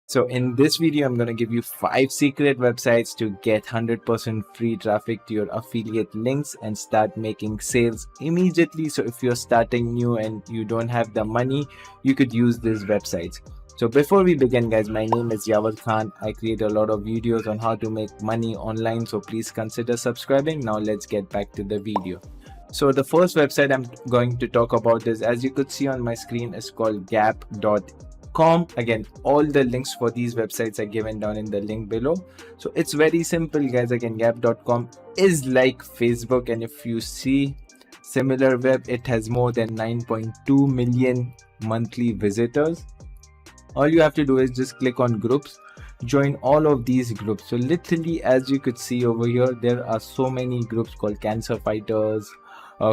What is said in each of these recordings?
So in this video, I'm going to give you 5 secret websites to get 100% free traffic to your affiliate links and start making sales immediately. So if you're starting new and you don't have the money, you could use these websites. So before we begin, guys, my name is Yavar Khan. I create a lot of videos on how to make money online. So please consider subscribing. Now let's get back to the video. So the first website I'm going to talk about is, as you could see on my screen, is called gap.com. Again, all the links for these websites are given down in the link below. So it's very simple, guys. Again, gap.com is like Facebook, and if you see similar web, it has more than 9.2 million monthly visitors. All you have to do is just click on groups, join all of these groups. So literally, as you could see over here, there are so many groups called cancer fighters,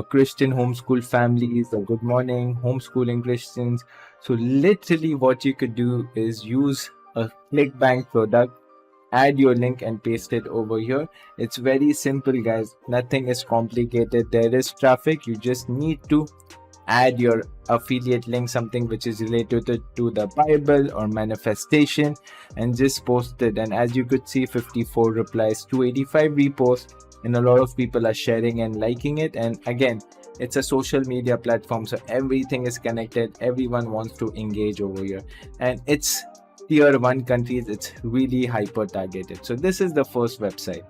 Christian homeschool families, good morning homeschooling Christians. So literally what you could do is use a ClickBank product, add your link and paste it over here. It's very simple, guys. Nothing is complicated. There is traffic. You just need to add your affiliate link, something which is related to the Bible or manifestation, and just post it. And as you could see, 54 replies, 285 reposts, and a lot of people are sharing and liking it. And again, it's a social media platform, so everything is connected. Everyone wants to engage over here, and it's tier 1 countries. It's really hyper targeted. So this is the first website.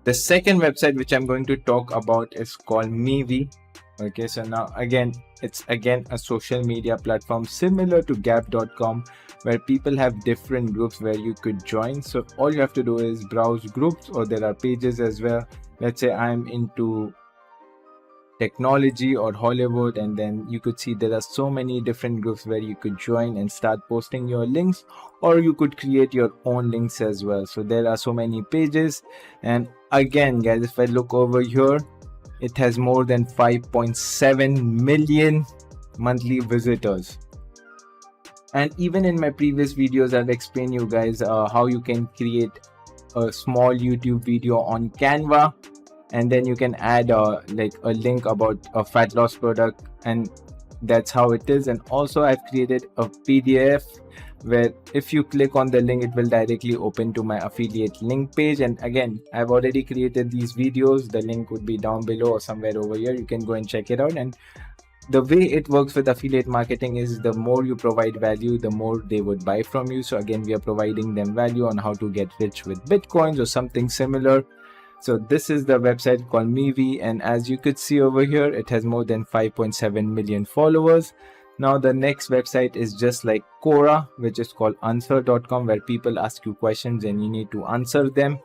The second website which I'm going to talk about is called Mevi. Okay, so now again, it's a social media platform similar to gap.com, where people have different groups where you could join. So all you have to do is browse groups, or there are pages as well. Let's say I'm into technology or Hollywood, and then you could see there are so many different groups where you could join and start posting your links, or you could create your own links as well. So there are so many pages. And again, guys, if I look over here, it has more than 5.7 million monthly visitors. And even in my previous videos, I've explained you guys how you can create a small YouTube video on Canva, and then you can add like a link about a fat loss product, and that's how it is. And also I've created a PDF where if you click on the link, it will directly open to my affiliate link page. And again, I've already created these videos. The link would be down below or somewhere over here. You can go and check it out. And the way it works with affiliate marketing is, the more you provide value, the more they would buy from you. So again, we are providing them value on how to get rich with Bitcoins or something similar. So this is the website called Mevi, and as you could see over here, it has more than 5.7 million followers. Now the next website is just like Quora, which is called answer.com, where people ask you questions and you need to answer them.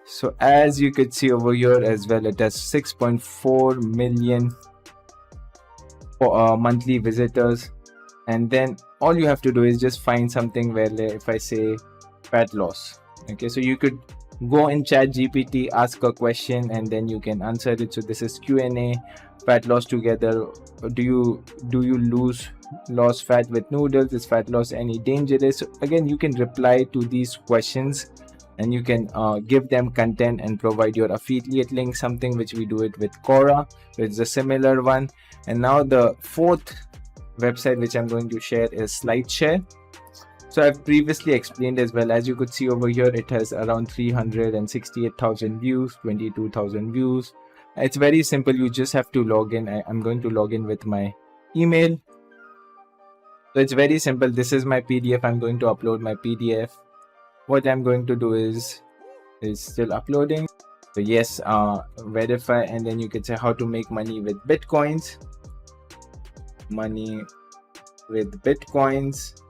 So as you could see over here as well, it has 6.4 million monthly visitors. And then all you have to do is just find something where, if I say fat loss, okay, so you could go in chat GPT, ask a question, and then you can answer it. So this is Q&A, fat loss together. Do you lose fat with noodles? Is fat loss any dangerous? So again, you can reply to these questions, and you can give them content and provide your affiliate link, something which we do it with Quora. So it's a similar one. And now the fourth website which I'm going to share is SlideShare. So I've previously explained as well. As you could see over here, it has around 368,000 views, 22,000 views. It's very simple. You just have to log in. I'm going to log in with my email. So it's very simple. This is my PDF. I'm going to upload my PDF. What I'm going to do is still uploading. So yes, verify, and then you can say how to make money with Bitcoins. Money with Bitcoins.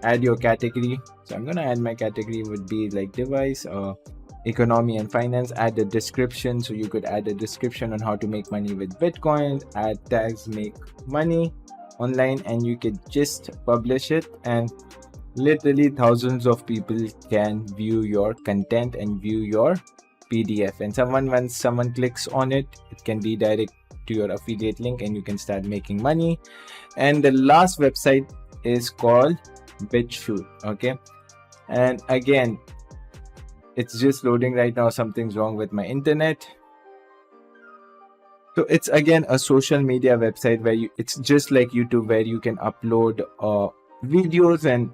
Add your category. So I'm gonna add my category would be like device, economy and finance. Add a description. So you could add a description on how to make money with Bitcoin. Add tags, make money online, and you could just publish it, and literally thousands of people can view your content and view your PDF. And once someone clicks on it, it can redirect to your affiliate link, and you can start making money. And the last website is called BitChute. Okay, and again, it's just loading right now. Something's wrong with my internet. So it's again a social media website where it's just like YouTube, where you can upload videos and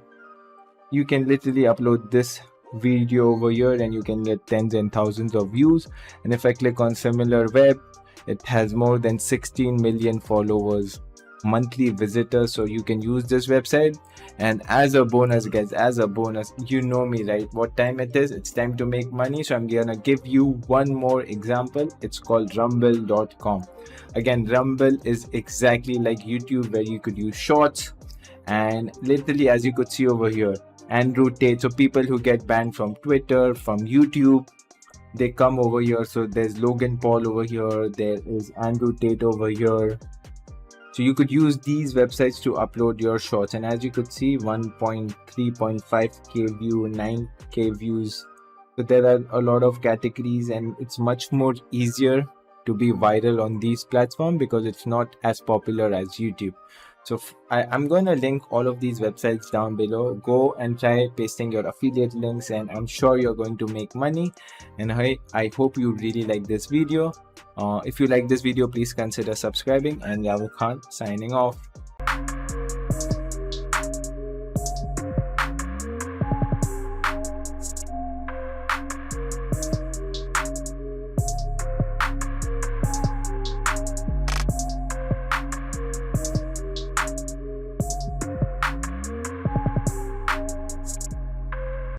You can literally upload this video over here and you can get tens and thousands of views. And if I click on similar web, it has more than 16 million followers, monthly visitors. So you can use this website. And as a bonus, guys, as a bonus, you know me, right? What time it is? It's time to make money. So I'm gonna give you one more example. It's called rumble.com. Again, Rumble is exactly like YouTube, where you could use shorts. And literally, as you could see over here, Andrew Tate, so people who get banned from Twitter, from YouTube, they come over here. So there's Logan Paul over here, there is Andrew Tate over here. So you could use these websites to upload your shorts. And as you could see, 1.3.5k view, 9k views. So there are a lot of categories, and it's much more easier to be viral on these platforms because it's not as popular as YouTube. So I'm going to link all of these websites down below. Go and try pasting your affiliate links, and I'm sure you're going to make money. And I hope you really like this video. If you like this video, please consider subscribing. And Yavar Khan signing off.